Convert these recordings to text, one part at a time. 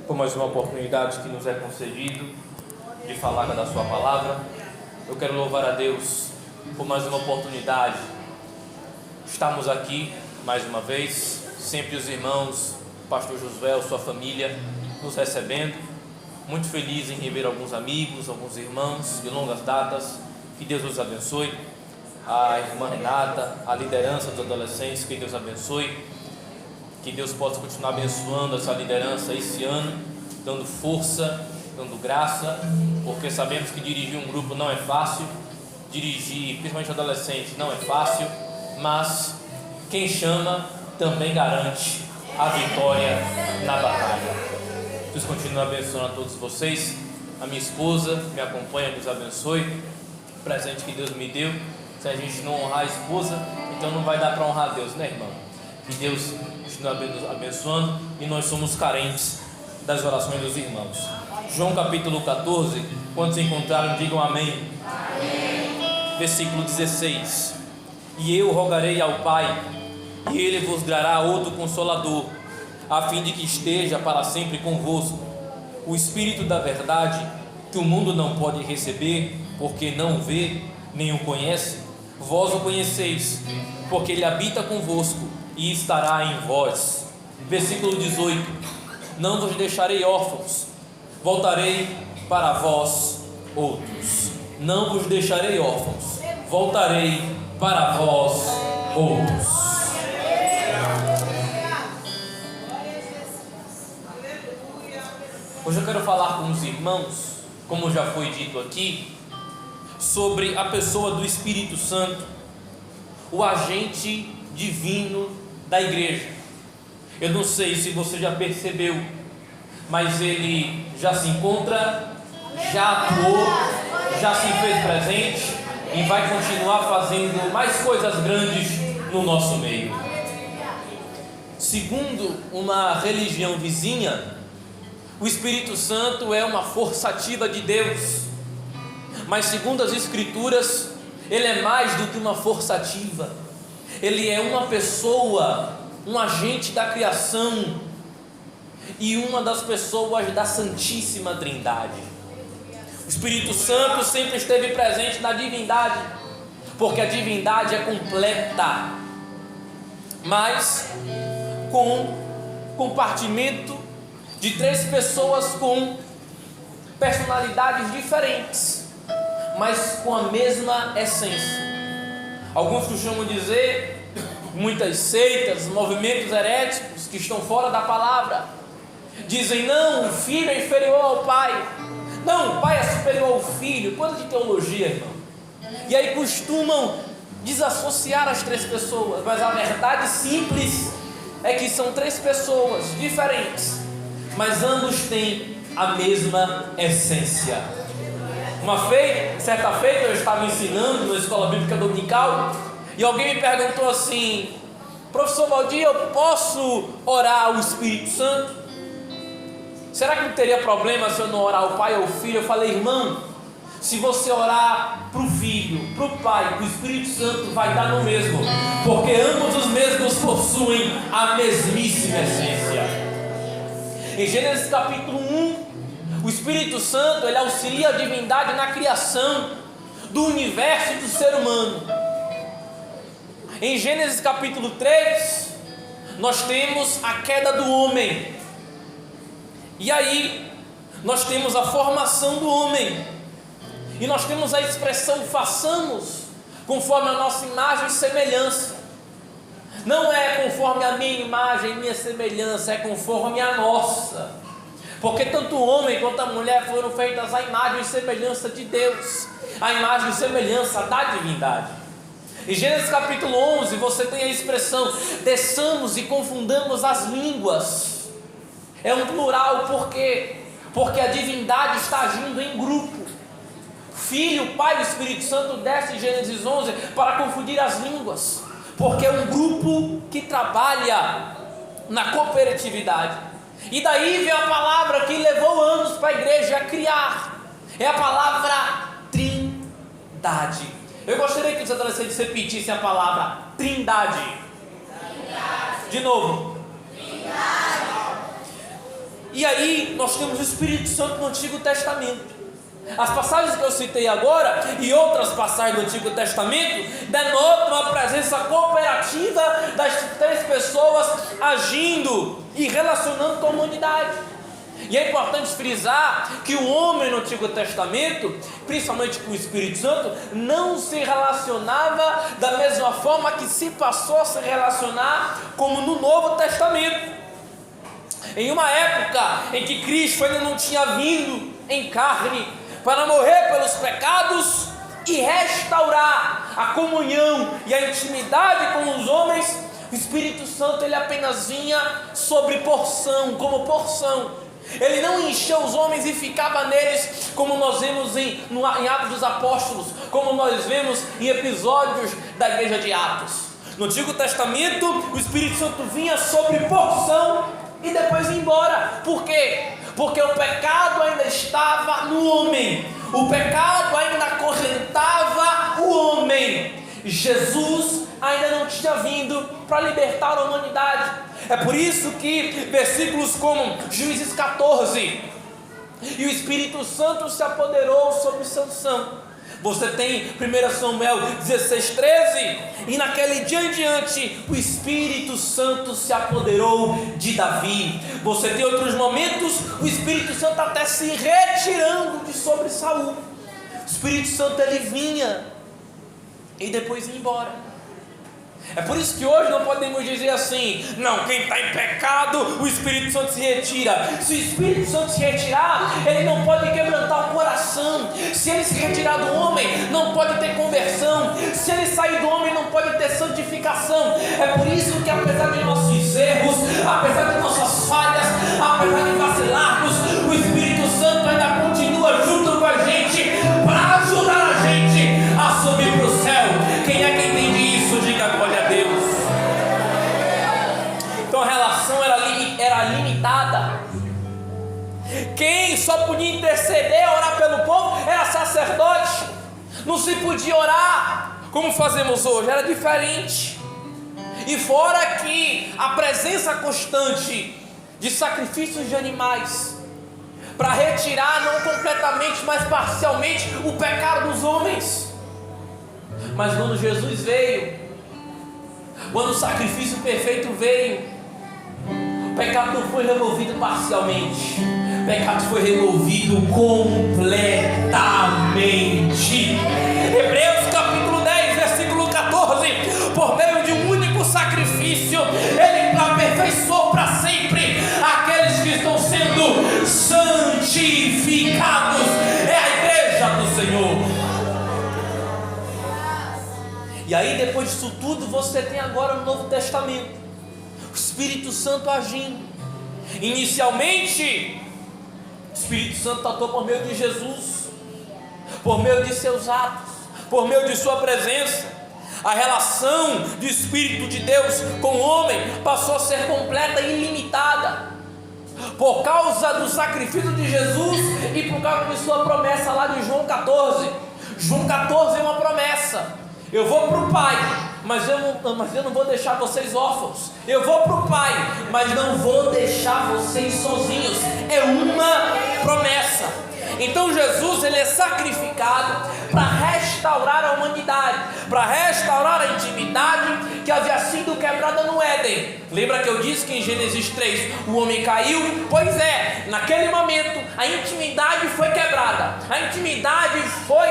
por mais uma oportunidade que nos é concedido de falar da sua palavra. Eu quero louvar a Deus por mais uma oportunidade. Estamos aqui mais uma vez, sempre os irmãos, pastor Josué, sua família, nos recebendo. Muito feliz em rever alguns amigos, alguns irmãos de longas datas. Que Deus os abençoe. A irmã Renata, a liderança dos adolescentes, que Deus abençoe. Que Deus possa continuar abençoando essa liderança esse ano, dando força, dando graça, porque sabemos que dirigir um grupo não é fácil, dirigir, principalmente adolescentes, não é fácil, mas quem chama também garante a vitória na batalha. Deus continue abençoando a todos vocês. A minha esposa me acompanha, Deus abençoe. O presente que Deus me deu, se a gente não honrar a esposa, então não vai dar para honrar a Deus, né, irmão? Que Deus continue abençoando, e nós somos carentes das orações dos irmãos. João capítulo 14, quando se encontraram, digam amém. Amém. Versículo 16: E eu rogarei ao Pai, e Ele vos dará outro Consolador, a fim de que esteja para sempre convosco, o Espírito da verdade, que o mundo não pode receber, porque não o vê, nem o conhece. Vós o conheceis, porque Ele habita convosco e estará em vós. Versículo 18: Não vos deixarei órfãos, voltarei para vós outros. Não vos deixarei órfãos, voltarei para vós outros. Hoje eu quero falar com os irmãos, como já foi dito aqui, sobre a pessoa do Espírito Santo, o agente divino da igreja. Eu não sei se você já percebeu, mas ele já se encontra, já atuou, já se fez presente e vai continuar fazendo mais coisas grandes no nosso meio. Segundo uma religião vizinha, o Espírito Santo é uma força ativa de Deus, mas segundo as Escrituras, ele é mais do que uma força ativa. Ele é uma pessoa, um agente da criação e uma das pessoas da Santíssima Trindade. O Espírito Santo sempre esteve presente na divindade, porque a divindade é completa, mas com compartimento de três pessoas com personalidades diferentes, mas com a mesma essência. Alguns costumam dizer, muitas seitas, movimentos heréticos que estão fora da palavra, dizem: não, o filho é inferior ao pai, não, o pai é superior ao filho. Coisa de teologia, irmão. E aí costumam desassociar as três pessoas, mas a verdade simples é que são três pessoas diferentes, mas ambos têm a mesma essência. Certa feita eu estava ensinando na escola bíblica dominical e alguém me perguntou assim: professor Valdir, eu posso orar ao Espírito Santo? Será que não teria problema se eu não orar ao Pai ou ao Filho? Eu falei: irmão, se você orar para o Filho, para o Pai, para o Espírito Santo, vai dar no mesmo, porque ambos os mesmos possuem a mesmíssima essência. Em Gênesis capítulo 1, o Espírito Santo, ele auxilia a divindade na criação do universo e do ser humano. Em Gênesis capítulo 3, nós temos a queda do homem. E aí, nós temos a formação do homem. E nós temos a expressão façamos conforme a nossa imagem e semelhança. Não é conforme a minha imagem e minha semelhança, é conforme a nossa. Porque tanto o homem quanto a mulher foram feitas à imagem e semelhança de Deus, à imagem e semelhança da divindade. Em Gênesis capítulo 11 você tem a expressão desçamos e confundamos as línguas. É um plural, porque a divindade está agindo em grupo. Filho, Pai e Espírito Santo desce em Gênesis 11 para confundir as línguas, porque é um grupo que trabalha na cooperatividade. E daí vem a palavra que levou anos para a igreja a criar, é a palavra Trindade. Eu gostaria que os adolescentes repetissem a palavra Trindade. De novo. Trindade. E aí nós temos o Espírito Santo no Antigo Testamento. As passagens que eu citei agora e outras passagens do Antigo Testamento denotam a presença cooperativa das 3 pessoas agindo e relacionando com a humanidade. E é importante frisar que o homem no Antigo Testamento, principalmente com o Espírito Santo, não se relacionava da mesma forma que se passou a se relacionar como no Novo Testamento. Em uma época em que Cristo ainda não tinha vindo em carne para morrer pelos pecados e restaurar a comunhão e a intimidade com os homens, o Espírito Santo ele apenas vinha sobre porção, como porção. Ele não encheu os homens e ficava neles, como nós vemos em Atos dos Apóstolos, como nós vemos em episódios da igreja de Atos. No Antigo Testamento, o Espírito Santo vinha sobre porção e depois ia embora. Por quê? Porque o pecado ainda estava no homem, o pecado ainda acorrentava o homem. Jesus ainda não tinha vindo para libertar a humanidade. É por isso que versículos como Juízes 14, e o Espírito Santo se apoderou sobre Sansão. Você tem 1 Samuel 16:13, e naquele dia em diante o Espírito Santo se apoderou de Davi. Você tem outros momentos, o Espírito Santo até se retirando de sobre Saul. O Espírito Santo ele vinha e depois ia embora. É por isso que hoje não podemos dizer assim: não, quem está em pecado, o Espírito Santo se retira. Se o Espírito Santo se retirar, ele não pode quebrantar o coração. Se ele se retirar do homem, não pode ter conversão. Se ele sair do homem, não pode ter santificação. É por isso que apesar de nossos erros, apesar de nossas falhas, apesar de vacilarmos, o Espírito Santo ainda continua junto com a gente para ajudar a gente a subir para o céu. Quem é que entende isso? Diga glória a Deus. Então a relação era limitada. Quem só podia interceder, orar pelo povo, era sacerdote. Não se podia orar como fazemos hoje, era diferente. E fora que a presença constante de sacrifícios de animais para retirar não completamente, mas parcialmente o pecado dos homens. Mas quando Jesus veio, quando o sacrifício perfeito veio, o pecado não foi removido parcialmente, o pecado foi removido completamente. Hebreus capítulo 10, versículo 14: por meio de um único sacrifício, ele aperfeiçoou para sempre aqueles que estão sendo santificados. É a igreja do Senhor. E aí depois disso tudo, você tem agora no Novo Testamento o Espírito Santo agindo. Inicialmente, o Espírito Santo atuou por meio de Jesus, por meio de seus atos, por meio de sua presença. A relação do Espírito de Deus com o homem passou a ser completa e ilimitada, por causa do sacrifício de Jesus e por causa de sua promessa lá de João 14. João 14 é uma promessa: eu vou para o Pai, mas eu não vou deixar vocês órfãos. Eu vou para o Pai, mas não vou deixar vocês sozinhos. É uma promessa. Então Jesus ele é sacrificado para restaurar a humanidade, para restaurar a intimidade que havia sido quebrada no Éden. Lembra que eu disse que em Gênesis 3 o homem caiu? Pois é, naquele momento a intimidade foi quebrada. A intimidade foi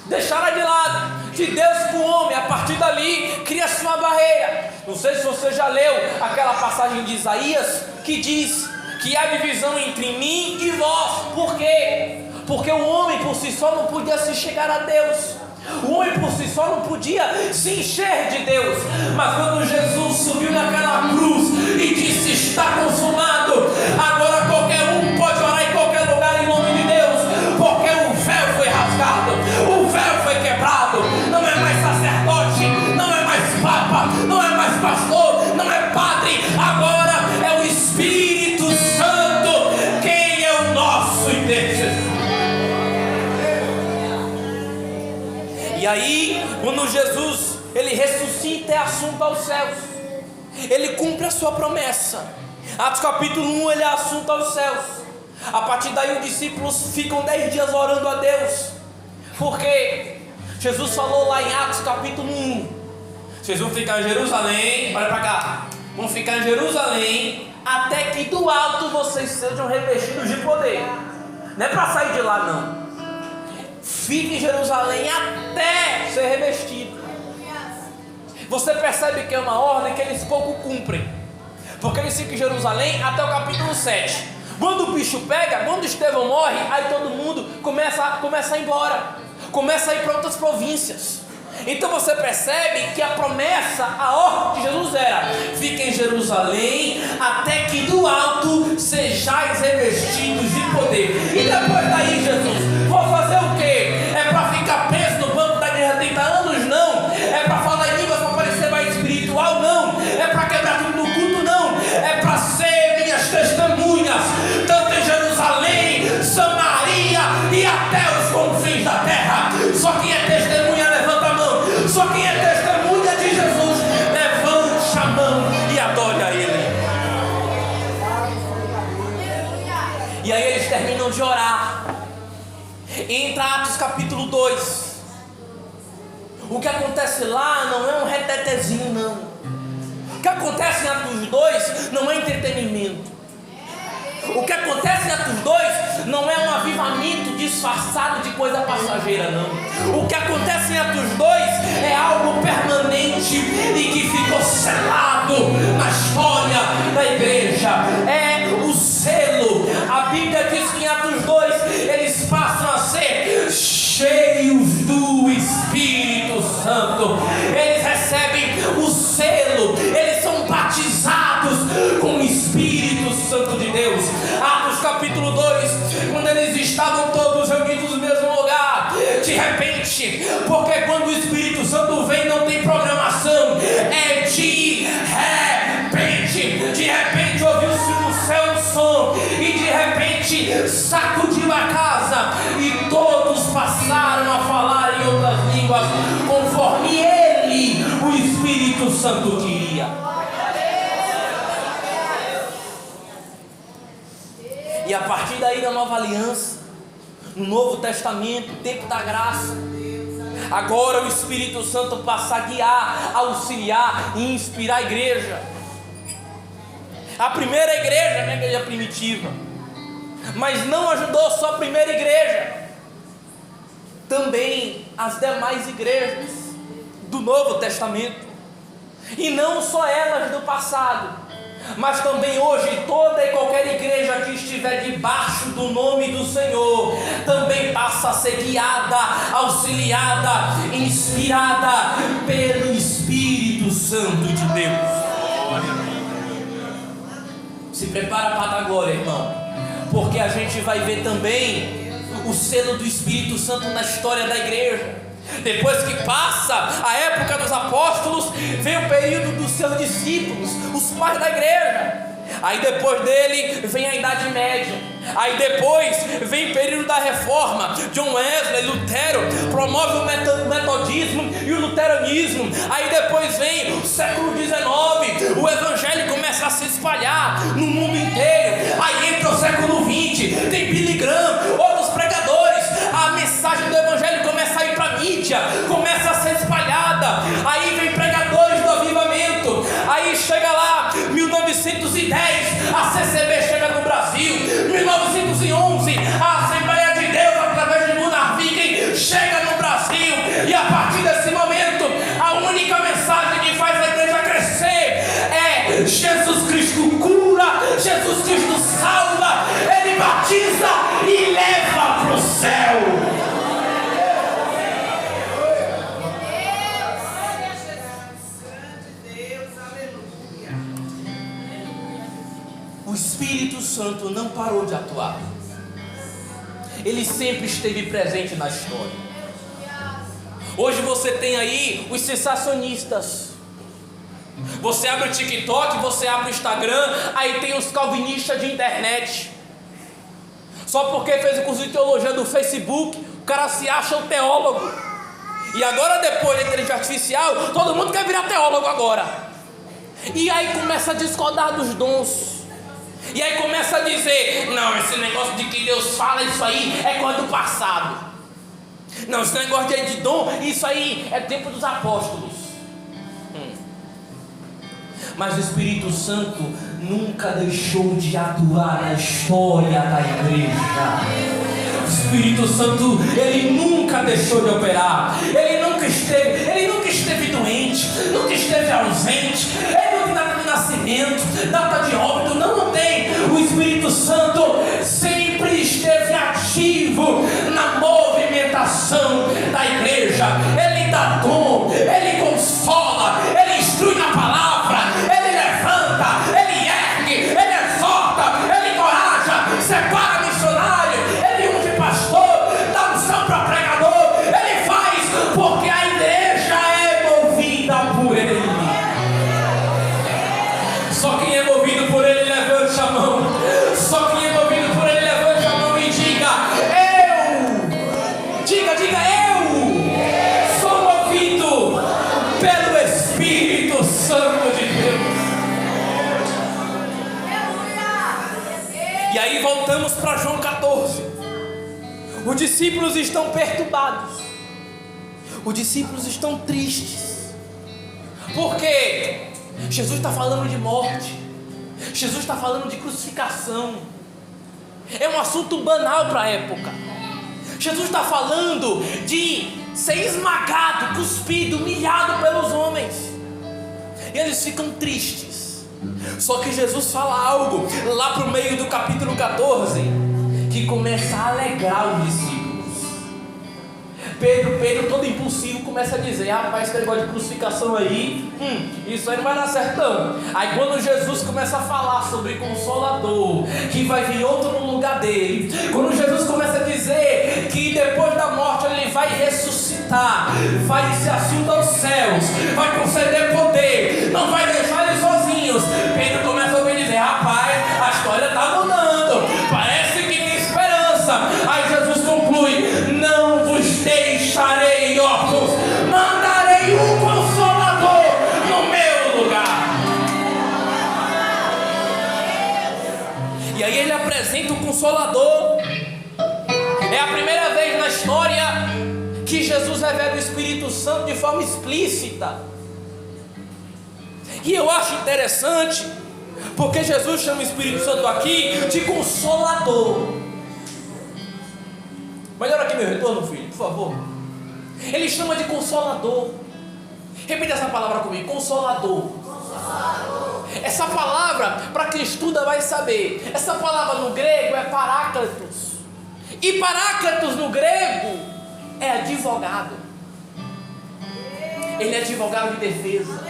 deixada de lado, de Deus com o homem. A partir dali cria-se uma barreira. Não sei se você já leu aquela passagem de Isaías que diz que há divisão entre mim e vós. Por quê? Porque o homem por si só não podia se chegar a Deus. O homem por si só não podia se encher de Deus. Mas quando Jesus subiu naquela cruz e disse: está consumado, agora qualquer um pode orar em qualquer lugar em nome de Deus, porque o véu foi rasgado, o véu foi quebrado. Não é mais sacerdote, não é mais papa, não é mais pastor, não é padre. Agora é o Espírito Santo quem é o nosso intercessor. E aí, quando Jesus ele ressuscita, é assunto aos céus. ele cumpre a sua promessa. Atos capítulo 1, ele é assunto aos céus. A partir daí os discípulos ficam 10 dias orando a Deus, porque Jesus falou lá em Atos capítulo 1: vocês vão ficar em Jerusalém, olha para cá, vão ficar em Jerusalém até que do alto vocês sejam revestidos de poder. Não é para sair de lá não. Fique em Jerusalém até ser revestido. Você percebe que é uma ordem que eles pouco cumprem, porque eles ficam em Jerusalém até o capítulo 7. Quando o bicho pega, quando Estevão morre, aí todo mundo começa a ir embora, começa a ir para outras províncias. Então você percebe que a promessa, a ordem de Jesus era: fiquem em Jerusalém até que do alto sejais revestidos de poder. E depois daí, Jesus, vou fazer o quê? É para ficar preso no banco da igreja 30 anos? Não. É para falar em línguas para parecer mais espiritual? Não. É para quebrar tudo no culto? Não. É para ser minhas testemunhas, tanto em Jerusalém, Samaria e até os confins da terra. Só quem é testemunha, levanta a mão. Só quem é testemunha de Jesus, levante a mão e adore a Ele. E aí eles terminam de orar. Entra Atos capítulo 2. O que acontece lá não é um retetezinho, não. O que acontece em Atos 2 não é entretenimento. O que acontece em Atos 2 não é um avivamento disfarçado de coisa passageira, não. O que acontece em Atos 2 é algo permanente e que ficou selado na história da igreja. É o selo. A Bíblia diz que em Atos 2 eles passam a ser cheios do Espírito Santo. Eles recebem o selo, eles são batizados com o Espírito Santo de Deus. Atos capítulo 2, quando eles estavam todos reunidos no mesmo lugar, de repente, porque quando o Espírito Santo vem não tem programação, é de repente ouviu-se no céu um som, e de repente sacudiu a casa, e todos passaram a falar em outras línguas, conforme ele, o Espírito Santo, queria. E a partir daí da nova aliança, no Novo Testamento, tempo da graça, agora o Espírito Santo passa a guiar, auxiliar e inspirar a igreja. A primeira igreja, a igreja primitiva, mas não ajudou só a primeira igreja, também as demais igrejas do Novo Testamento, e não só elas do passado, mas também hoje toda e qualquer igreja que estiver debaixo do nome do Senhor também passa a ser guiada, auxiliada, inspirada pelo Espírito Santo de Deus. Se prepara para a glória, irmão, porque a gente vai ver também o selo do Espírito Santo na história da igreja. Depois que passa a época dos apóstolos, vem o período dos seus discípulos, os pais da igreja. Aí depois dele vem a Idade Média. Aí depois vem o período da Reforma. John Wesley, Lutero, promove o metodismo e o luteranismo. Aí depois vem o século XIX. O evangelho começa a se espalhar no mundo inteiro. Aí entra o século XX. Tem Billy Graham, outros pregadores. A mensagem do evangelho começa a ir para a mídia, começa a ser espalhada. Aí vem pregadores do avivamento. Aí chega lá 1910, a CCB chega no Brasil. 1911, a Assembleia de Deus através de Gunnar Viking chega no Brasil. E a partir desse momento, a única mensagem que faz a igreja crescer é: Jesus Cristo cura, Jesus Cristo salva, Ele batiza e leva para o céu. O Espírito Santo não parou de atuar. Ele sempre esteve presente na história. Hoje você tem aí os sensacionistas. Você abre o TikTok, você abre o Instagram, aí tem os calvinistas de internet. Só porque fez o curso de teologia do Facebook, o cara se acha um teólogo. E agora, depois da inteligência artificial, todo mundo quer virar teólogo agora. E aí começa a discordar dos dons. E aí começa a dizer: não, esse negócio de que Deus fala, isso aí é coisa do passado. Não, esse negócio de dom, isso aí é tempo dos apóstolos. Mas o Espírito Santo nunca deixou de atuar na história da igreja. O Espírito Santo, ele nunca deixou de operar. Ele nunca esteve doente, nunca esteve ausente. Ele não tem data de nascimento, data de óbito, não tem. O Espírito Santo sempre esteve ativo na movimentação da igreja. Ele dá dom, ele consola, ele instrui na palavra, ele levanta, ele ergue, ele exorta, ele encoraja, separa missionário, ele unge pastor, dá unção para pregador. Ele faz porque a igreja é movida por ele. Só quem é movido por ele, levante a mão. Só quem é movido por ele, levante a mão e diga: eu. Diga, eu sou movido pelo Espírito Santo de Deus. E aí voltamos para João 14. Os discípulos estão perturbados. Os discípulos estão tristes. Por quê? Jesus está falando de morte. Jesus está falando de crucificação. É um assunto banal para a época. Jesus está falando de ser esmagado, cuspido, humilhado pelos homens. E eles ficam tristes. Só que Jesus fala algo lá para o meio do capítulo 14 que começa a alegrar os discípulos. Pedro todo impulsivo começa a dizer: rapaz, esse negócio de crucificação aí, isso aí não vai dar certo não. Aí quando Jesus começa a falar sobre Consolador, que vai vir outro no lugar dele, quando Jesus começa a dizer que depois da morte ele vai ressuscitar, vai se assunto aos céus, vai conceder poder, não vai deixar eles sozinhos, Pedro começa a ouvir dizer: rapaz, a história está mudando, parece que tem esperança. Aí Jesus conclui: não vos deixarei órfãos, mandarei um Consolador no meu lugar. E aí ele apresenta o Consolador. É a primeira vez na história que Jesus revela o Espírito Santo de forma explícita. E eu acho interessante, porque Jesus chama o Espírito Santo aqui de Consolador. Melhora aqui meu retorno, filho, por favor. Ele chama de Consolador. Repita essa palavra comigo: Consolador. Consolador. Essa palavra, para quem estuda vai saber, essa palavra no grego é Paráclitos. E Paráclitos no grego é advogado. Ele é advogado de defesa.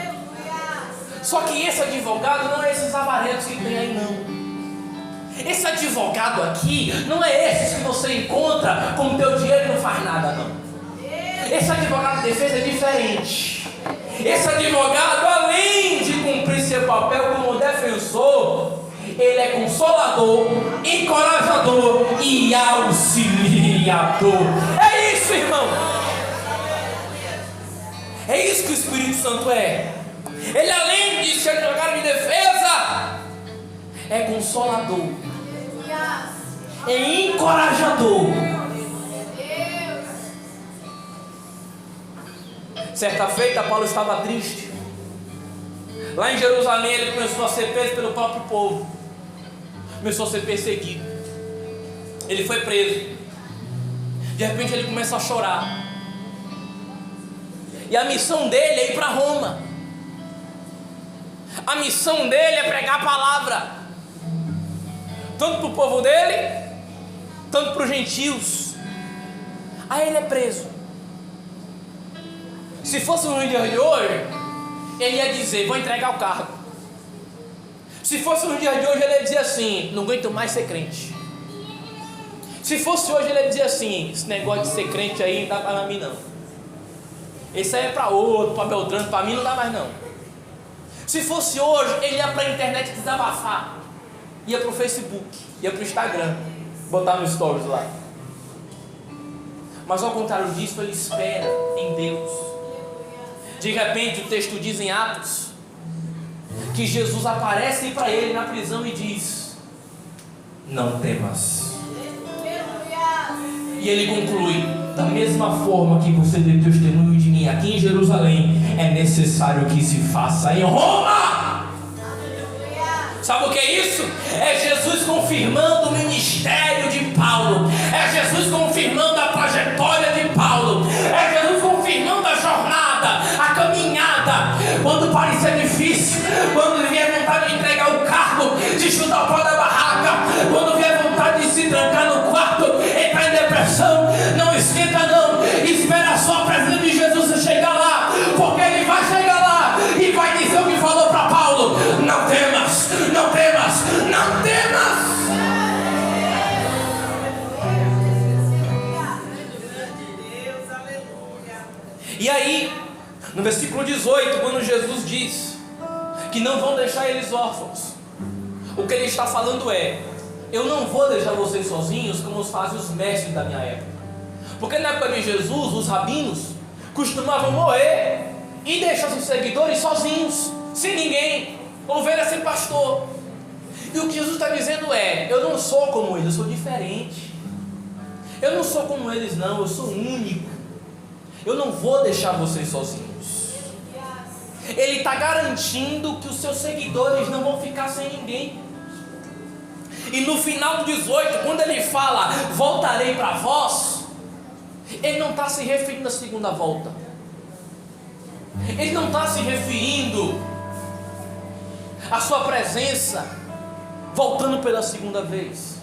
Só que esse advogado não é esses avarentos que tem aí não. Esse advogado aqui não é esses que você encontra com o teu dinheiro e não faz nada não. Esse advogado de defesa é diferente. Esse advogado, além de cumprir seu papel como defensor, ele é consolador, encorajador e auxiliador. É isso, irmão. É isso que o Espírito Santo é. Ele, além de ser advogado de defesa, é consolador, é encorajador. Certa feita, Paulo estava triste. Lá em Jerusalém ele começou a ser preso pelo próprio povo. Começou a ser perseguido. Ele foi preso. De repente ele começa a chorar. E a missão dele é ir para Roma. A missão dele é pregar a palavra, tanto para o povo dele, tanto para os gentios. Aí ele é preso. Se fosse no dia de hoje, ele ia dizer: vou entregar o cargo. Se fosse no dia de hoje, ele ia dizer assim: não aguento mais ser crente. Se fosse hoje, ele ia dizer assim: esse negócio de ser crente aí não dá para mim não. Esse aí é para outro, para Beltrano, para mim não dá mais não. Se fosse hoje, ele ia para a internet desabafar, ia para o Facebook, ia para o Instagram, botar no stories lá. Mas ao contrário disso, ele espera em Deus. De repente o texto diz em Atos que Jesus aparece para ele na prisão e diz: não temas. E ele conclui: da mesma forma que você deu testemunho de mim aqui em Jerusalém, é necessário que se faça em Roma. Sabe o que é isso? É Jesus confirmando o ministério de Paulo. É Jesus confirmando a trajetória de Paulo. É Jesus confirmando a jornada, a caminhada. Quando parecia difícil, quando vier vontade de entregar o carro, de chutar o pau da barraca, quando vier vontade de se trancar no quarto, entrar em depressão, não esquenta não. Espera só a presença de Jesus chegar lá, porque ele vai chegar lá e vai dizer o que falou para Paulo: não temas, não temas, não temas. E aí, no versículo 18, quando Jesus diz que não vão deixar eles órfãos, o que ele está falando é: eu não vou deixar vocês sozinhos como fazem os mestres da minha época. Porque na época de Jesus, os rabinos costumavam morrer e deixar seus seguidores sozinhos, sem ninguém, ovelha sem pastor. E o que Jesus está dizendo é: eu não sou como eles, eu sou diferente. Eu não sou como eles não, eu sou único. Eu não vou deixar vocês sozinhos. Ele está garantindo que os seus seguidores não vão ficar sem ninguém. E no final do 18, quando ele fala: voltarei para vós, ele não está se referindo à segunda volta. Ele não está se referindo à sua presença voltando pela segunda vez.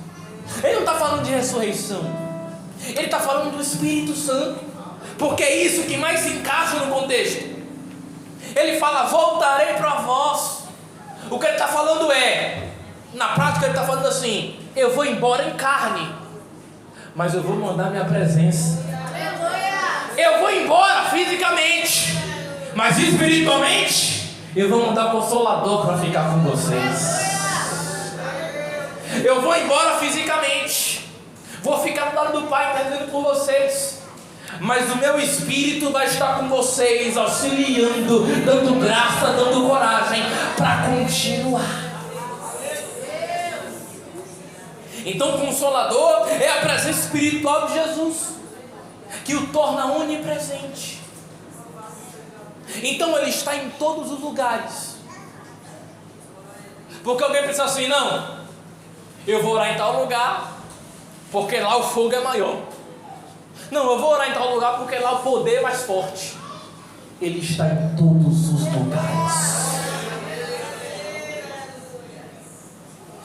Ele não está falando de ressurreição. Ele está falando do Espírito Santo, porque é isso que mais se encaixa no contexto. Ele fala: voltarei para vós. O que ele está falando é, na prática ele está falando assim: eu vou embora em carne, mas eu vou mandar minha presença. Eu vou embora fisicamente, mas espiritualmente eu vou mandar o Consolador para ficar com vocês. Eu vou embora fisicamente, vou ficar do lado do Pai intercedendo por vocês, mas o meu Espírito vai estar com vocês, auxiliando, dando graça, dando coragem para continuar. Então o Consolador é a presença espiritual de Jesus, que o torna onipresente. Então ele está em todos os lugares. Porque alguém pensa assim: não, eu vou orar em tal lugar porque lá o fogo é maior. Não, eu vou orar em tal lugar porque lá o poder é mais forte. Ele está em todos os lugares.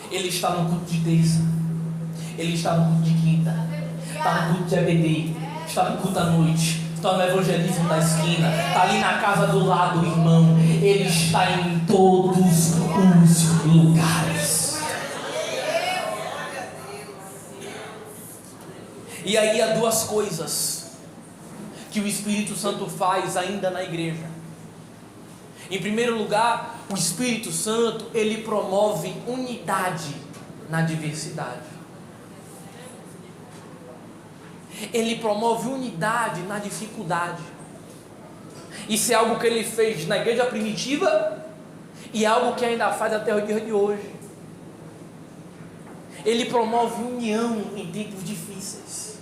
Ele está no culto de terça, ele está no culto de quinta, está no culto de EBD, está no culto à noite, está no evangelismo da esquina, está ali na casa do lado, irmão. Ele está em todos os lugares. E aí há duas coisas que o Espírito Santo faz ainda na igreja. Em primeiro lugar, o Espírito Santo, ele promove unidade na diversidade. Ele promove unidade na dificuldade. Isso é algo que ele fez na igreja primitiva e é algo que ainda faz até o dia de hoje. Ele promove união em tempos difíceis.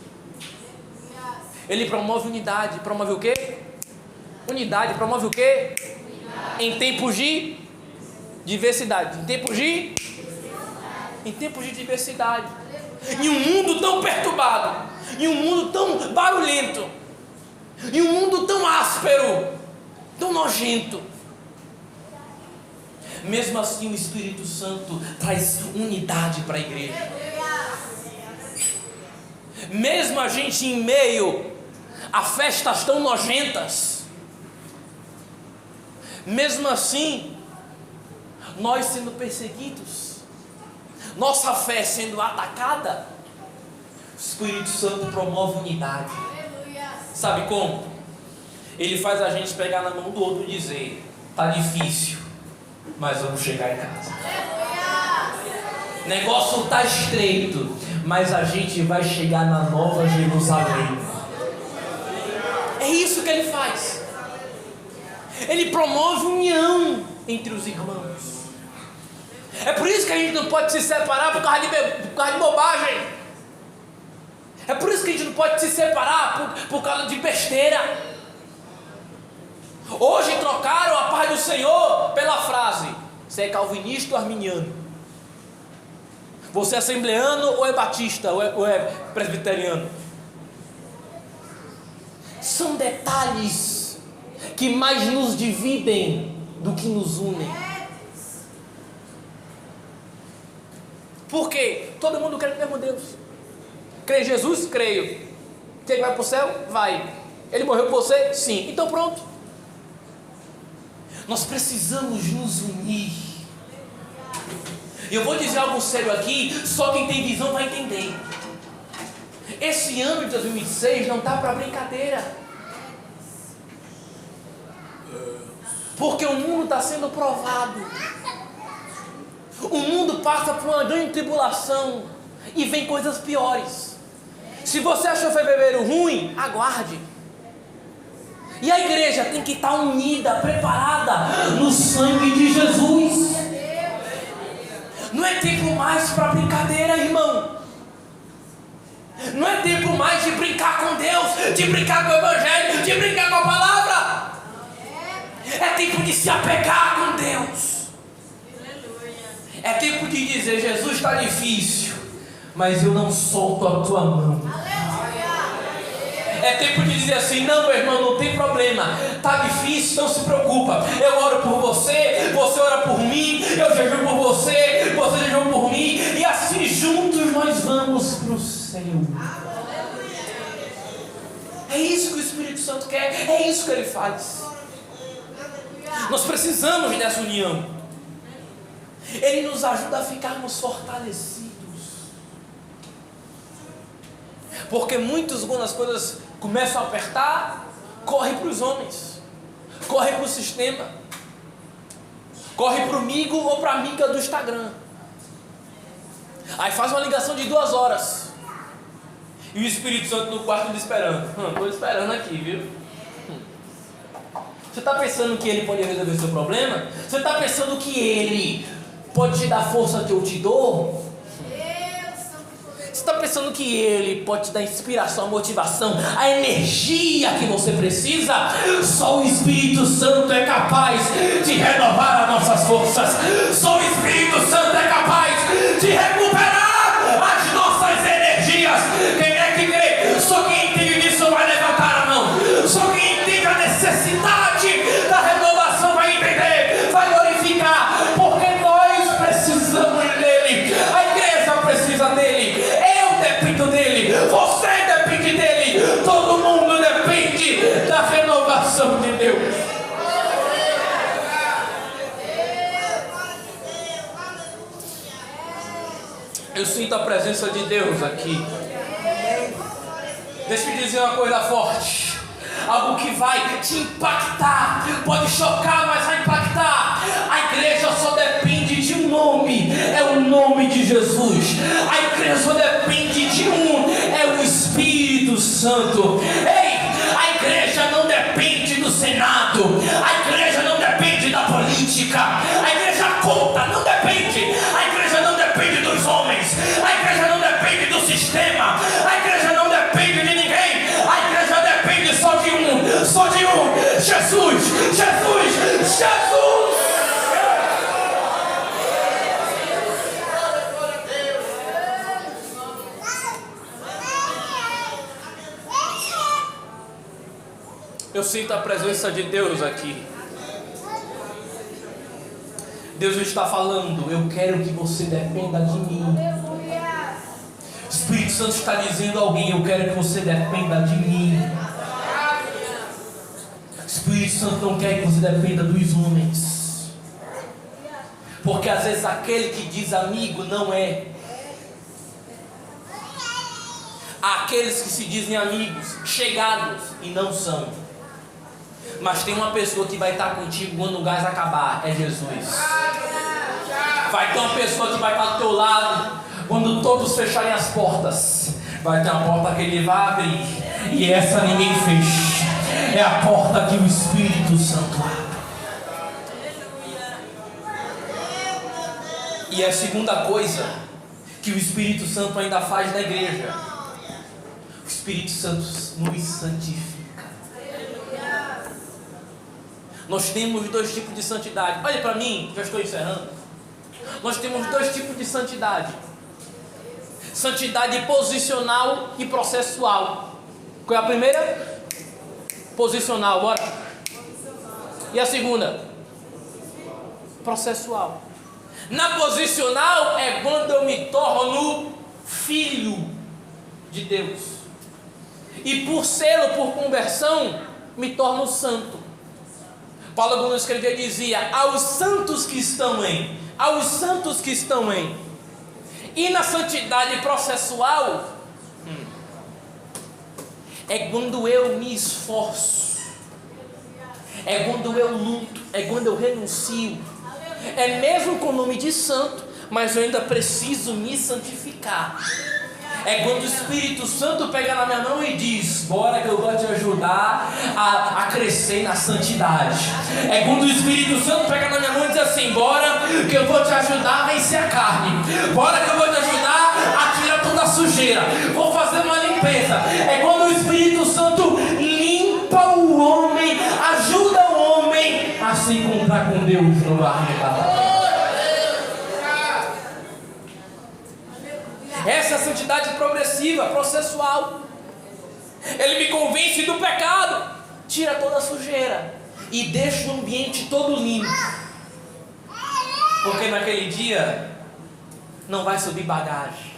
Ele promove unidade. Promove o quê? Unidade. Promove o quê? Em tempos de diversidade. Em tempos de diversidade. Em um mundo tão perturbado, em um mundo tão barulhento, em um mundo tão áspero, tão nojento, mesmo assim o Espírito Santo traz unidade para a igreja. Mesmo a gente em meio a festas tão nojentas, mesmo assim, nós sendo perseguidos, nossa fé sendo atacada, o Espírito Santo promove unidade. Sabe como? Ele faz a gente pegar na mão do outro e dizer: tá difícil, mas vamos chegar em casa. O negócio tá estreito, mas a gente vai chegar na Nova Jerusalém. É isso que ele faz. Ele promove união entre os irmãos. É por isso que a gente não pode se separar por causa de bobagem. É por isso que a gente não pode se separar por causa de besteira. Hoje trocaram a paz do Senhor pela frase: você é calvinista ou arminiano? Você é assembleano ou é batista ou é presbiteriano? São detalhes que mais nos dividem do que nos unem. Por quê? Todo mundo crê no mesmo Deus. Crê em Jesus? Creio. Que ele vai para o céu? Vai. Ele morreu por você? Sim. Então pronto. Nós precisamos nos unir. E eu vou dizer algo sério aqui, só quem tem visão vai entender. Esse ano de 2026 não está para brincadeira. Porque o mundo está sendo provado. O mundo passa por uma grande tribulação e vem coisas piores. Se você achou fevereiro ruim, aguarde. E a igreja tem que estar unida, preparada no sangue de Jesus. Não é tempo mais para brincadeira, irmão. Não é tempo mais de brincar com Deus, de brincar com o Evangelho, de brincar com a palavra. É tempo de se apegar com Deus. É tempo de dizer: Jesus, está difícil, mas eu não solto a tua mão. É tempo de dizer assim: não, meu irmão, não tem problema, está difícil, não se preocupa, eu oro por você, você ora por mim, eu jejuo por você, você jejua por mim, e assim juntos nós vamos para o céu. É isso que o Espírito Santo quer, é isso que ele faz. Nós precisamos dessa união. Ele nos ajuda a ficarmos fortalecidos. Porque muitos, quando as coisas começam a apertar, corre para os homens, corre para o sistema, corre para o amigo ou para a amiga do Instagram. Aí faz uma ligação de 2 horas. E o Espírito Santo no quarto esperando. Estou esperando aqui, viu? Você está pensando que ele pode resolver o seu problema? Você está pensando que ele pode te dar força que eu te dou? Você está pensando que ele pode te dar inspiração, motivação, a energia que você precisa? Só o Espírito Santo é capaz de renovar as nossas forças. Só o Espírito Santo é capaz de recuperar as nossas energias. Quem é que crê? Só quem entende disso vai levantar a mão. Só quem entende a necessidade da renovação vai entender, vai glorificar, porque nós precisamos dele. A igreja precisa dele. Dependo dele, você depende dele, todo mundo depende da renovação de Deus. Eu sinto a presença de Deus aqui. Deixa eu dizer uma coisa forte, algo que vai te impactar, pode chocar, mas vai impactar. A igreja só depende de um nome, é o nome de Jesus. A igreja só depende de é o Espírito Santo. Ei, a igreja não depende do Senado, a igreja não depende da política, a igreja conta, não depende. A igreja não depende dos homens, a igreja não depende do sistema, a igreja não depende de ninguém. A igreja depende só de um, Jesus, Jesus, Jesus. Eu sinto a presença de Deus aqui. Deus está falando: eu quero que você dependa de mim. O Espírito Santo está dizendo a alguém: eu quero que você dependa de mim. O Espírito Santo não quer que você dependa dos homens, porque às vezes aquele que diz amigo não é. Há aqueles que se dizem amigos, chegados e não são. Mas tem uma pessoa que vai estar contigo quando o gás acabar, é Jesus. Vai ter uma pessoa que vai estar do teu lado quando todos fecharem as portas. Vai ter uma porta que ele vai abrir, e essa ninguém fecha. É a porta que o Espírito Santo abre. E a segunda coisa que o Espírito Santo ainda faz na igreja, o Espírito Santo nos santifica. Nós temos dois tipos de santidade. Olha para mim, já estou encerrando. Nós temos dois tipos de santidade: santidade posicional e processual. Qual é a primeira? Posicional, bora. E a segunda? Processual. Na posicional é quando eu me torno filho de Deus, e por selo, por conversão, me torno santo. Paulo, quando escrevia, dizia: aos santos que estão em, aos santos que estão em. E na santidade processual é quando eu me esforço, é quando eu luto, é quando eu renuncio. É mesmo com o nome de santo, mas eu ainda preciso me santificar. É quando o Espírito Santo pega na minha mão e diz: bora que eu vou te ajudar a crescer na santidade. É quando o Espírito Santo pega na minha mão e diz assim: bora que eu vou te ajudar a vencer a carne. Bora que eu vou te ajudar a tirar toda a sujeira. Vou fazer uma limpeza. É quando o Espírito Santo limpa o homem, ajuda o homem a se encontrar com Deus no arrebatamento. Essa é a santidade progressiva, processual. Ele me convence do pecado, tira toda a sujeira e deixa o ambiente todo limpo. Porque naquele dia não vai subir bagagem,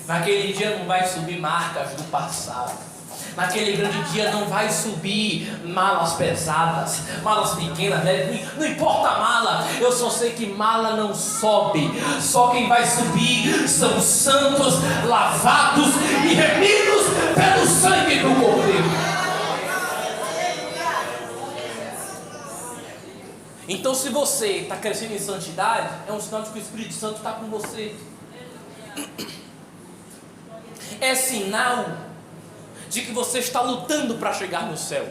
naquele dia não vai subir marcas do passado. Naquele grande dia não vai subir malas pesadas, malas pequenas, né? Não importa a mala, eu só sei que mala não sobe. Só quem vai subir são santos, lavados e remidos pelo sangue do Cordeiro. Então, se você está crescendo em santidade, é um sinal de que o Espírito Santo está com você. É sinal de que você está lutando para chegar no céu.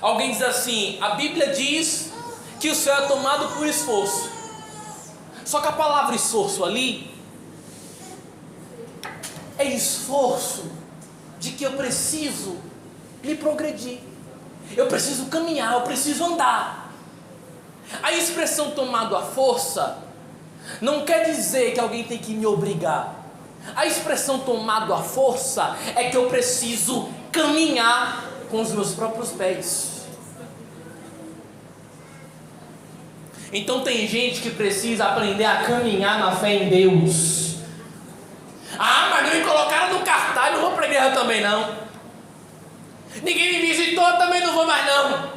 Alguém diz assim: a Bíblia diz que o céu é tomado por esforço. Só que a palavra esforço ali é esforço de que eu preciso me progredir, eu preciso caminhar, eu preciso andar. A expressão tomado à força não quer dizer que alguém tem que me obrigar. A expressão tomado à força é que eu preciso caminhar com os meus próprios pés. Então tem gente que precisa aprender a caminhar na fé em Deus. Ah, mas não me colocaram no cartaz, não vou para a igreja também não. Ninguém me visitou, eu também não vou mais não.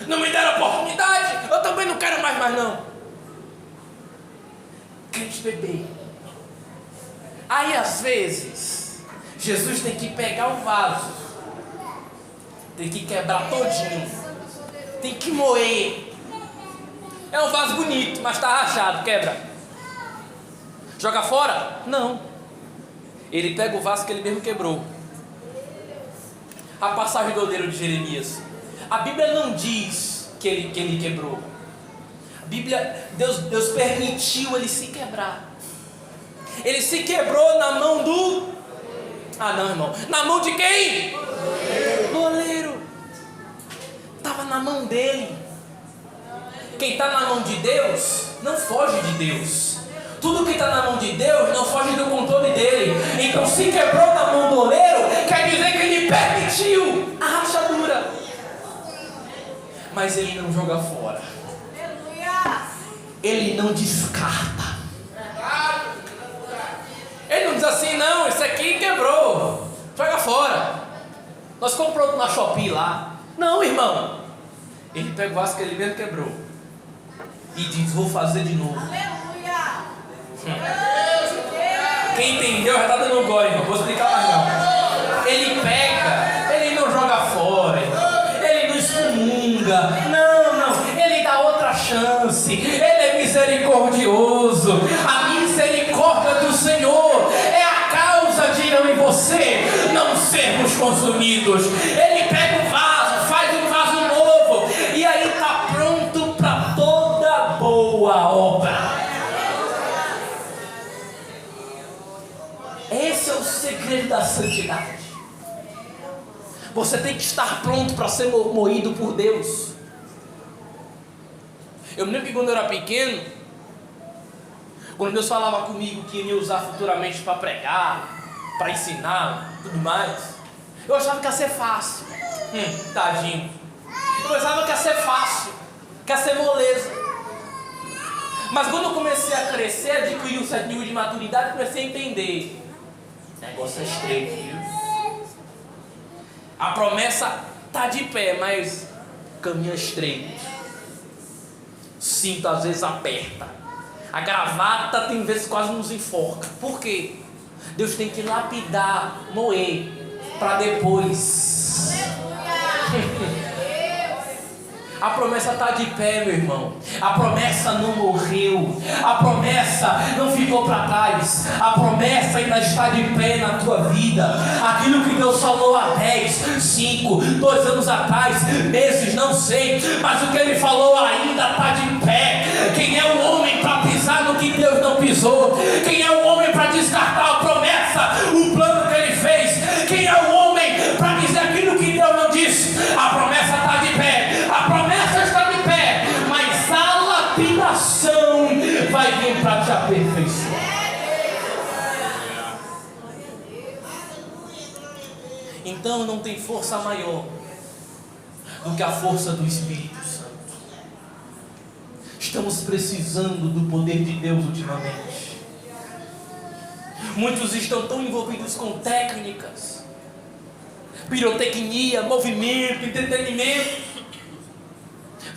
Não me deram oportunidade, eu também não quero mais não. Crente bebê. Aí às vezes Jesus tem que pegar o vaso, tem que quebrar todinho, tem que moer. É um vaso bonito, mas está rachado, quebra. Joga fora? Não. Ele pega o vaso que ele mesmo quebrou. A passagem do oleiro de Jeremias, a Bíblia não diz que ele quebrou. A Bíblia, Deus permitiu ele se quebrar. Ele se quebrou na mão do... Ah não, irmão. Na mão de quem? Do oleiro. Estava na mão dele. Quem está na mão de Deus não foge de Deus. Tudo que está na mão de Deus não foge do controle dele. Então se quebrou na mão do oleiro, quer dizer que ele permitiu a rachadura. Mas ele não joga fora. Ele não descarta. Ele não diz assim: não, isso aqui quebrou, joga fora. Nós compramos na Shopee lá. Não, irmão. Ele pega o vaso que ele mesmo quebrou e diz: vou fazer de novo. Quem entendeu já está dando um gole, irmão. Vou explicar mais não. Ele pega, ele não joga fora, ele não excomunga. Não, ele dá outra chance. Ele é misericordioso. A misericórdia do Senhor é a causa de eu e você não sermos consumidos. Ele pega o vaso, faz um vaso novo, e aí está pronto para toda boa segredo da santidade. Você tem que estar pronto para ser moído por Deus. Eu me lembro que quando eu era pequeno, quando Deus falava comigo que ia me usar futuramente para pregar, para ensinar, tudo mais, eu achava que ia ser fácil. Tadinho. Eu pensava que ia ser fácil, que ia ser moleza. Mas quando eu comecei a crescer, adquirir um certo nível de maturidade, eu comecei a entender. O negócio é estreito, viu? A promessa está de pé, mas o caminho é estreito. Cinto às vezes aperta. A gravata tem vezes quase nos enforca. Por quê? Deus tem que lapidar, moer, para depois. A promessa está de pé, meu irmão. A promessa não morreu. A promessa não ficou para trás. A promessa ainda está de pé na tua vida. Aquilo que Deus falou há 10, 5, 2 anos atrás, meses, não sei, mas o que Ele falou ainda está de pé. Quem é o homem para pisar no que Deus não pisou? Quem é o homem para descartar a promessa, o plano que Ele fez? Quem é o homem para dizer aquilo que Deus não disse? A promessa está de pé. A promessa está de pé, mas a lapidação vai vir para te aperfeiçoar. Então não tem força maior do que a força do Espírito Santo. Estamos precisando do poder de Deus ultimamente. Muitos estão tão envolvidos com técnicas, pirotecnia, movimento, entretenimento,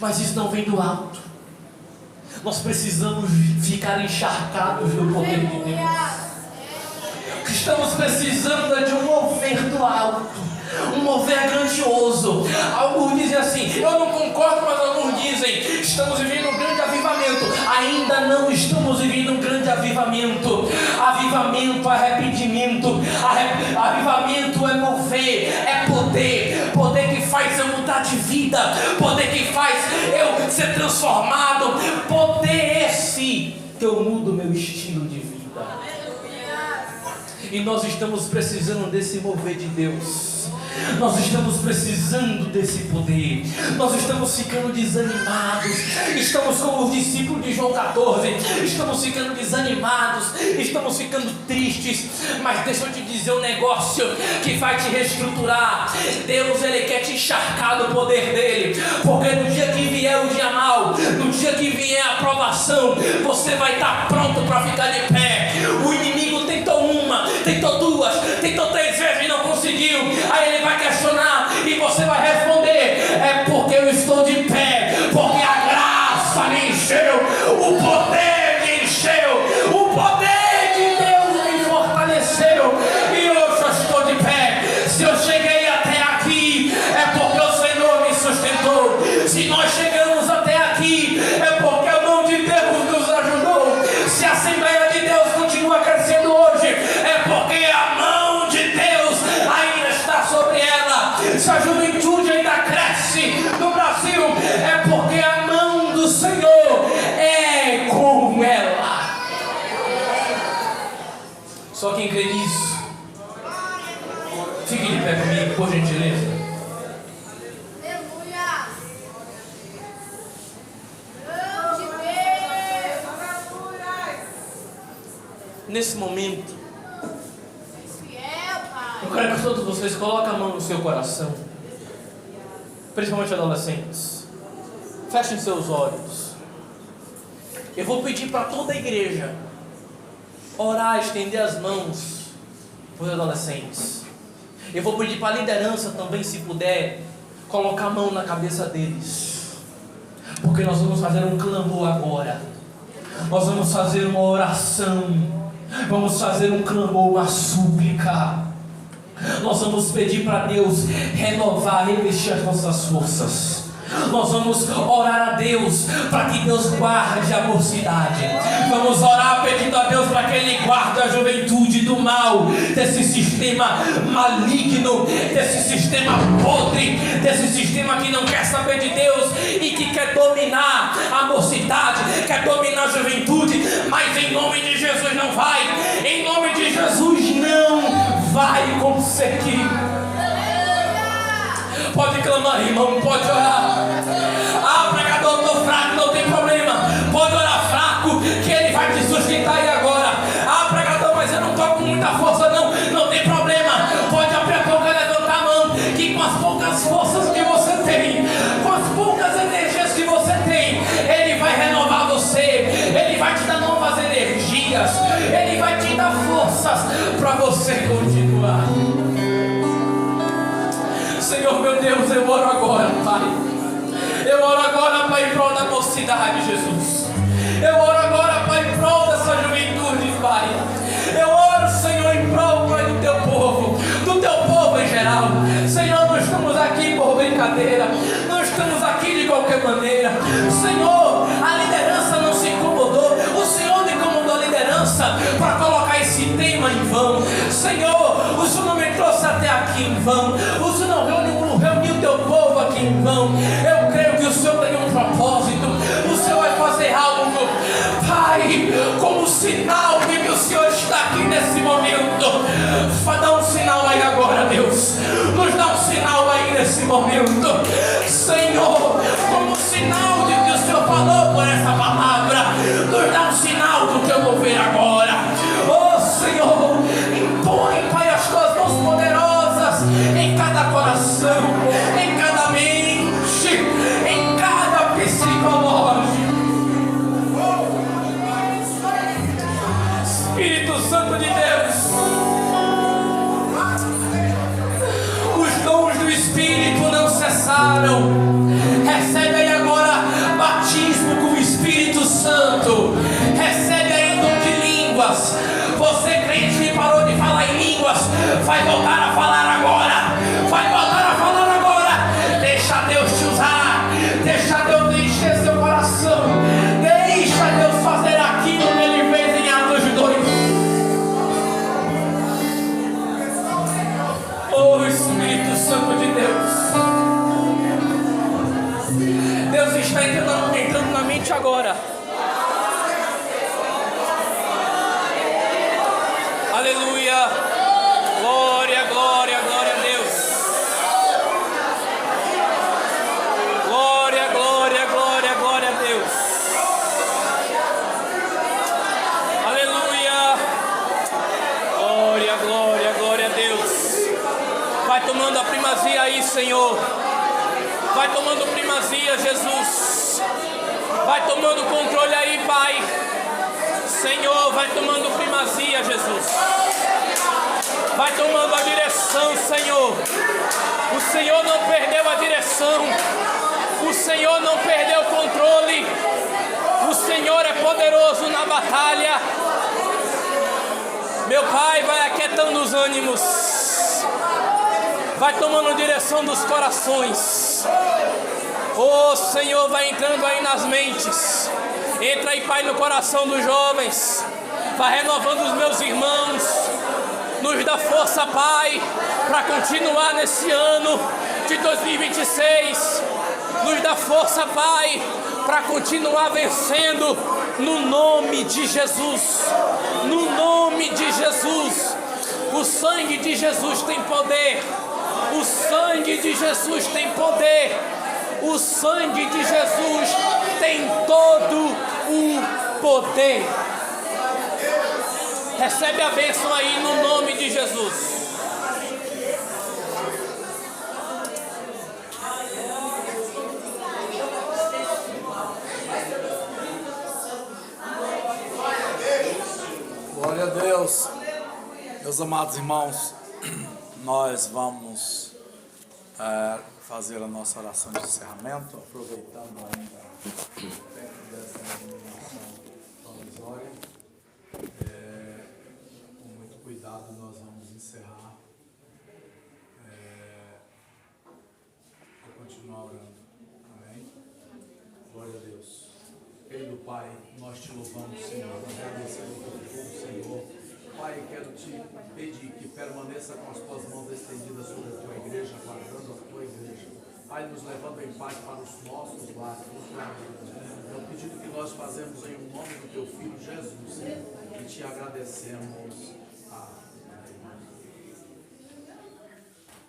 mas isso não vem do alto. Nós precisamos ficar encharcados no poder de Deus. Estamos precisando de um mover do alto, um mover grandioso. Alguns dizem assim, eu não concordo, mas alguns dizem, estamos vivendo um grande avivamento. Ainda não estamos vivendo um grande avivamento. Avivamento é arrependimento. Avivamento é mover, é poder. Poder que faz eu mudar de vida. Poder que faz eu ser transformado. Poder esse que eu mudo meu estilo de vida. E nós estamos precisando desse mover de Deus. Nós estamos precisando desse poder. Nós estamos ficando desanimados. Estamos como os discípulos de João 14. Estamos ficando desanimados. Estamos ficando tristes. Mas deixa eu te dizer um negócio que vai te reestruturar. Deus, Ele quer te encharcar do poder dEle. Porque no dia que vier o dia mau, no dia que vier a aprovação, você vai estar pronto para ficar de pé. O inimigo tentou uma, tentou duas, tentou 3 vezes e não conseguiu. Aí ele vai questionar e você vai responder: é porque eu estou de pé, porque a graça me encheu, o poder me encheu, o poder de Deus me fortaleceu e hoje eu estou de pé. Se eu cheguei até aqui é porque o Senhor me sustentou. Se nós chegamos até aqui é porque a mão de Deus nos ajudou. Se a Assembleia de Deus continua crescendo hoje é porque a mão de Deus ainda está sobre ela. Se a juventude ainda cresce no Brasil é porque a mão do Senhor é com ela. Só quem crê nisso, fique de pé comigo, por gentileza. Nesse momento, eu quero que todos vocês coloquem a mão no seu coração, principalmente adolescentes. Fechem seus olhos. Eu vou pedir para toda a igreja orar, estender as mãos para os adolescentes. Eu vou pedir para a liderança também, se puder, colocar a mão na cabeça deles, porque nós vamos fazer um clamor agora. Nós vamos fazer uma oração. Vamos fazer um clamor, uma súplica. Nós vamos pedir para Deus renovar, revestir as nossas forças. Nós vamos orar a Deus para que Deus guarde a mocidade. Vamos orar pedindo a Deus para que Ele guarde a juventude do mal, desse sistema maligno, desse sistema podre, desse sistema que não quer saber de Deus e que quer dominar a mocidade, quer dominar a juventude. Mas em nome de Jesus não vai. Em nome de Jesus não vai conseguir. Pode clamar, irmão, pode orar. Ah, pregador, estou fraco, não tem problema. Pode orar fraco, que Ele vai te sustentar aí agora. Ah, pregador, mas eu não estou com muita força, não. Não tem problema. Pode abrir a boca e levantar a mão, que com as poucas forças que você tem, com as poucas energias que você tem, Ele vai renovar você. Ele vai te dar novas energias. Ele vai te dar forças para você continuar. Senhor meu Deus, eu oro agora, Pai. Eu oro agora, Pai, em prol da mocidade, Jesus. Eu oro agora, Pai, em prol dessa juventude, Pai. Eu oro, Senhor, em prol, Pai, do teu povo em geral. Senhor, nós estamos aqui por brincadeira, nós estamos aqui de qualquer maneira. Senhor, a liderança não se incomodou. O Senhor não incomodou a liderança para colocar esse tema em vão. Senhor, o Senhor não me trouxe até aqui em vão. O Senhor não reuniu o teu povo aqui em vão. Eu creio que o Senhor tem um propósito. O Senhor vai fazer algo, Pai, como sinal de que o Senhor está aqui nesse momento. Dá um sinal aí agora, Deus. Nos dá um sinal aí nesse momento, Senhor, como sinal de que o Senhor falou por essa palavra. Nos dá um sinal do que eu vou ver agora. Oh, Senhor, impõe, Pai, as tuas mãos poderosas em cada coração, em cada mente, em cada psicológico. Espírito Santo de Deus, os dons do Espírito não cessaram. Recebe aí agora batismo com o Espírito Santo. Recebe aí dom de línguas. Você, crente que parou de falar em línguas, vai voltar a falar agora. Vai voltar a falar agora. Deixa Deus te usar. Deixa Deus encher seu coração. Deixa Deus fazer aquilo que Ele fez em Atos 2. Oh, Espírito Santo de Deus. Deus está entrando na mente agora. Aleluia. Glória, glória, glória a Deus. Glória, glória, glória, glória a Deus. Aleluia. Glória, glória, glória a Deus. Vai tomando a primazia aí, Senhor. Vai tomando primazia, Jesus. Vai tomando controle aí, Pai. Senhor, vai tomando primazia, Jesus. Vai tomando a direção, Senhor. O Senhor não perdeu a direção. O Senhor não perdeu o controle. O Senhor é poderoso na batalha. Meu Pai, vai aquietando os ânimos. Vai tomando direção dos corações. Oh, Senhor, vai entrando aí nas mentes. Entra aí, Pai, no coração dos jovens. Vai renovando os meus irmãos. Nos dá força, Pai, para continuar nesse ano de 2026. Nos dá força, Pai, para continuar vencendo no nome de Jesus. No nome de Jesus. O sangue de Jesus tem poder. O sangue de Jesus tem poder. O sangue de Jesus tem todo o poder. Recebe a bênção aí no nome de Jesus. Glória a Deus. Meus amados irmãos, nós vamos fazer a nossa oração de encerramento, aproveitando ainda perto dessa iluminação provisória. Com muito cuidado nós vamos encerrar. Vou continuar orando. Amém? Glória a Deus. Querido Pai, nós te louvamos, Senhor, agradecemos pelo povo, Senhor. Pai, quero te pedir que permaneça com as tuas mãos estendidas sobre a tua igreja, guardando a tua igreja. Pai, nos levando em paz para os nossos lares. É o pedido que nós fazemos em nome do teu Filho Jesus, Senhor, e te agradecemos. Amém.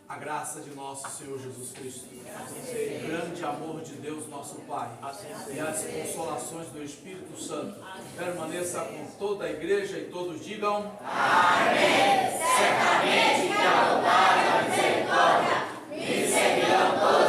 a graça de nosso Senhor Jesus Cristo, o grande amor de Deus nosso Pai e as consolações do Espírito Santo permaneça com toda a igreja e todos digam amém. Certamente que a bondade e a misericórdia me seguirão todos